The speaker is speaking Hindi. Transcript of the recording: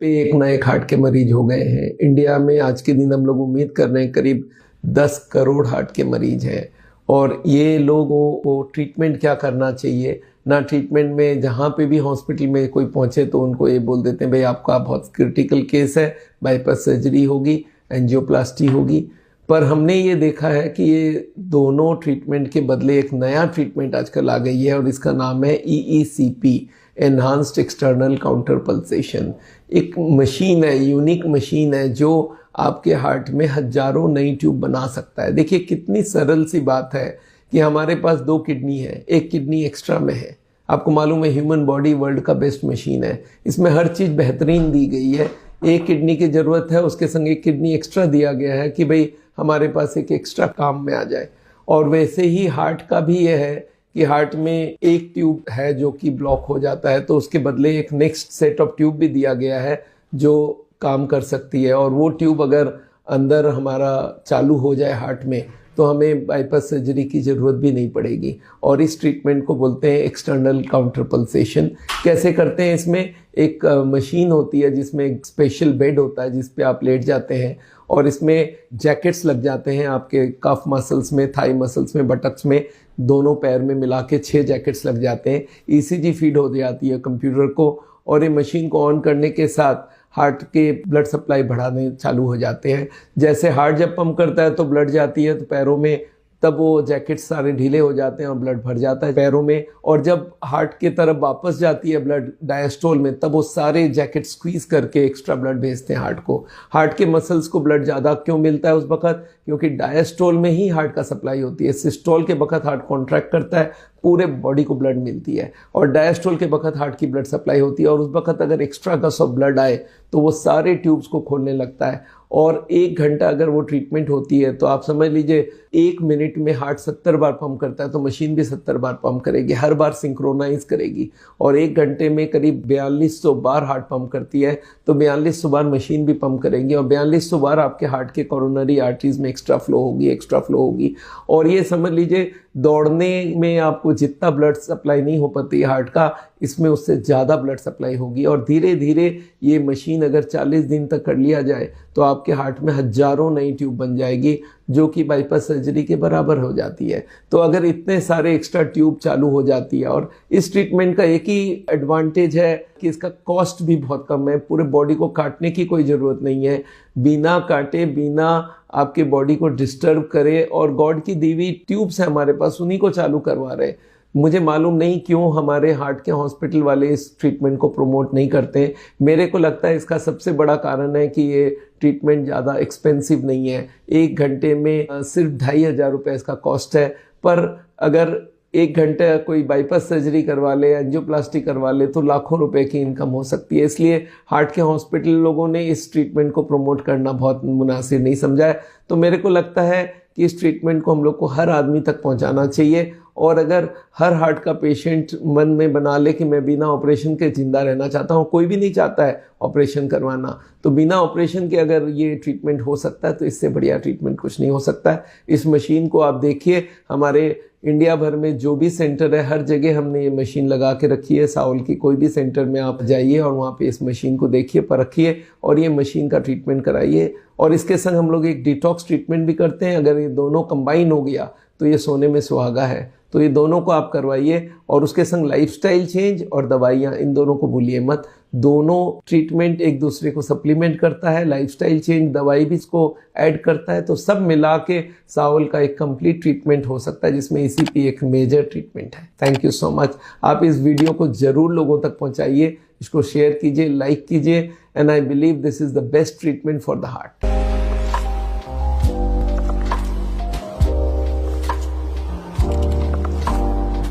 पे एक ना एक हार्ट के मरीज हो गए हैं। इंडिया में आज के दिन हम लोग उम्मीद कर रहे हैं करीब 10 करोड़ हार्ट के मरीज हैं। और ये लोगों को ट्रीटमेंट क्या करना चाहिए ना, ट्रीटमेंट में जहाँ पे भी हॉस्पिटल में कोई पहुँचे तो उनको ये बोल देते हैं भाई आपका बहुत क्रिटिकल केस है, बाईपास सर्जरी होगी, एंजियोप्लास्टी होगी। पर हमने ये देखा है कि ये दोनों ट्रीटमेंट के बदले एक नया ट्रीटमेंट आजकल आ गई है और इसका नाम है EECP, enhanced external counter pulsation. एक मशीन है, यूनिक मशीन है जो आपके हार्ट में हजारों नई ट्यूब बना सकता है। देखिए कितनी सरल सी बात है कि हमारे पास 2 किडनी है, एक किडनी एक्स्ट्रा में है। आपको मालूम है ह्यूमन बॉडी वर्ल्ड का बेस्ट मशीन है, इसमें हर चीज़ बेहतरीन दी गई है। एक किडनी की ज़रूरत है, उसके संग एक किडनी एक्स्ट्रा दिया गया है कि भाई हमारे पास एक एक्स्ट्रा काम में आ जाए। और वैसे ही हार्ट का भी ये है कि हार्ट में एक ट्यूब है जो कि ब्लॉक हो जाता है तो उसके बदले एक नेक्स्ट सेट ऑफ ट्यूब भी दिया गया है जो काम कर सकती है। और वो ट्यूब अगर अंदर हमारा चालू हो जाए हार्ट में तो हमें बाईपास सर्जरी की ज़रूरत भी नहीं पड़ेगी। और इस ट्रीटमेंट को बोलते हैं एक्सटर्नल काउंटर पल्सेशन। कैसे करते हैं? इसमें एक मशीन होती है जिसमें एक स्पेशल बेड होता है जिस पे आप लेट जाते हैं और इसमें जैकेट्स लग जाते हैं आपके कफ मसल्स में, थाई मसल्स में, बटक्स में, दोनों पैर में मिला के 6 जैकेट्स लग जाते हैं। ECG फीड हो जाती है कंप्यूटर को और ये मशीन को ऑन करने के साथ हार्ट के ब्लड सप्लाई बढ़ाने चालू हो जाते हैं। जैसे हार्ट जब पंप करता है तो ब्लड जाती है तो पैरों में, तब वो जैकेट्स सारे ढीले हो जाते हैं और ब्लड भर जाता है पैरों में। और जब हार्ट की तरफ वापस जाती है ब्लड डायस्टोल में, तब वो सारे जैकेट स्क्वीज करके एक्स्ट्रा ब्लड भेजते हैं हार्ट को। हार्ट के मसल्स को ब्लड ज़्यादा क्यों मिलता है उस वक्त? क्योंकि डायस्टोल में ही हार्ट का सप्लाई होती है। सिस्टोल के वक्त हार्ट कॉन्ट्रैक्ट करता है, पूरे बॉडी को ब्लड मिलती है। और डायस्टोल के वक्त हार्ट की ब्लड सप्लाई होती है और उस वक्त अगर एक्स्ट्रा गस ऑफ ब्लड आए तो वो सारे ट्यूब्स को खोलने लगता है। और 1 घंटा अगर वो ट्रीटमेंट होती है तो आप समझ लीजिए 1 मिनट में हार्ट 70 बार पंप करता है तो मशीन भी 70 बार पंप करेगी, हर बार सिंक्रोनाइज करेगी। और 1 घंटे में करीब 4200 बार हार्ट पंप करती है तो 4200 बार मशीन भी पंप करेगी और 4200 बार आपके हार्ट के कोरोनरी आर्टरीज में एक्स्ट्रा फ्लो होगी। और ये समझ लीजिए दौड़ने में आपको जितना ब्लड सप्लाई नहीं हो पाती हार्ट का, इसमें उससे ज़्यादा ब्लड सप्लाई होगी। और धीरे धीरे ये मशीन अगर 40 दिन तक कर लिया जाए तो आपके हार्ट में हजारों नई ट्यूब बन जाएगी जो कि बाईपास सर्जरी के बराबर हो जाती है। तो अगर इतने सारे एक्स्ट्रा ट्यूब चालू हो जाती है, और इस ट्रीटमेंट का एक ही एडवांटेज है कि इसका कॉस्ट भी बहुत कम है। पूरे बॉडी को काटने की कोई ज़रूरत नहीं है, बिना काटे, बिना आपके बॉडी को डिस्टर्ब करे। और गॉड की दी हुई ट्यूब्स है हमारे पास, उन्हीं को चालू करवा रहे हैं। मुझे मालूम नहीं क्यों हमारे हार्ट के हॉस्पिटल वाले इस ट्रीटमेंट को प्रमोट नहीं करते। मेरे को लगता है इसका सबसे बड़ा कारण है कि ये ट्रीटमेंट ज़्यादा एक्सपेंसिव नहीं है। 1 घंटे में सिर्फ 2500 रुपये इसका कॉस्ट है। पर अगर 1 घंटे कोई बाईपास सर्जरी करवा ले, एंजियोप्लास्टी करवा ले तो लाखों रुपए की इनकम हो सकती है। इसलिए हार्ट के हॉस्पिटल लोगों ने इस ट्रीटमेंट को प्रमोट करना बहुत मुनासिब नहीं समझा है। तो मेरे को लगता है कि इस ट्रीटमेंट को हम लोग को हर आदमी तक पहुंचाना चाहिए। और अगर हर हार्ट का पेशेंट मन में बना ले कि मैं बिना ऑपरेशन के जिंदा रहना चाहता हूँ, कोई भी नहीं चाहता है ऑपरेशन करवाना, तो बिना ऑपरेशन के अगर ये ट्रीटमेंट हो सकता है तो इससे बढ़िया ट्रीटमेंट कुछ नहीं हो सकता है। इस मशीन को आप देखिए, हमारे इंडिया भर में जो भी सेंटर है हर जगह हमने ये मशीन लगा के रखी है। साउल की कोई भी सेंटर में आप जाइए और वहाँ पे इस मशीन को देखिए, परखिए और ये मशीन का ट्रीटमेंट कराइए। और इसके संग हम लोग एक डिटॉक्स ट्रीटमेंट भी करते हैं। अगर ये दोनों कंबाइन हो गया तो ये सोने में सुहागा है। तो ये दोनों को आप करवाइए और उसके संग लाइफस्टाइल चेंज और दवाइयाँ, इन दोनों को भूलिए मत। दोनों ट्रीटमेंट एक दूसरे को सप्लीमेंट करता है, लाइफस्टाइल चेंज दवाई भी इसको ऐड करता है। तो सब मिला के सावल का एक कंप्लीट ट्रीटमेंट हो सकता है जिसमें ECP एक मेजर ट्रीटमेंट है। Thank you so much. आप इस वीडियो को ज़रूर लोगों तक पहुँचाइए, इसको शेयर कीजिए, लाइक कीजिए। And I believe this is the best treatment for the heart.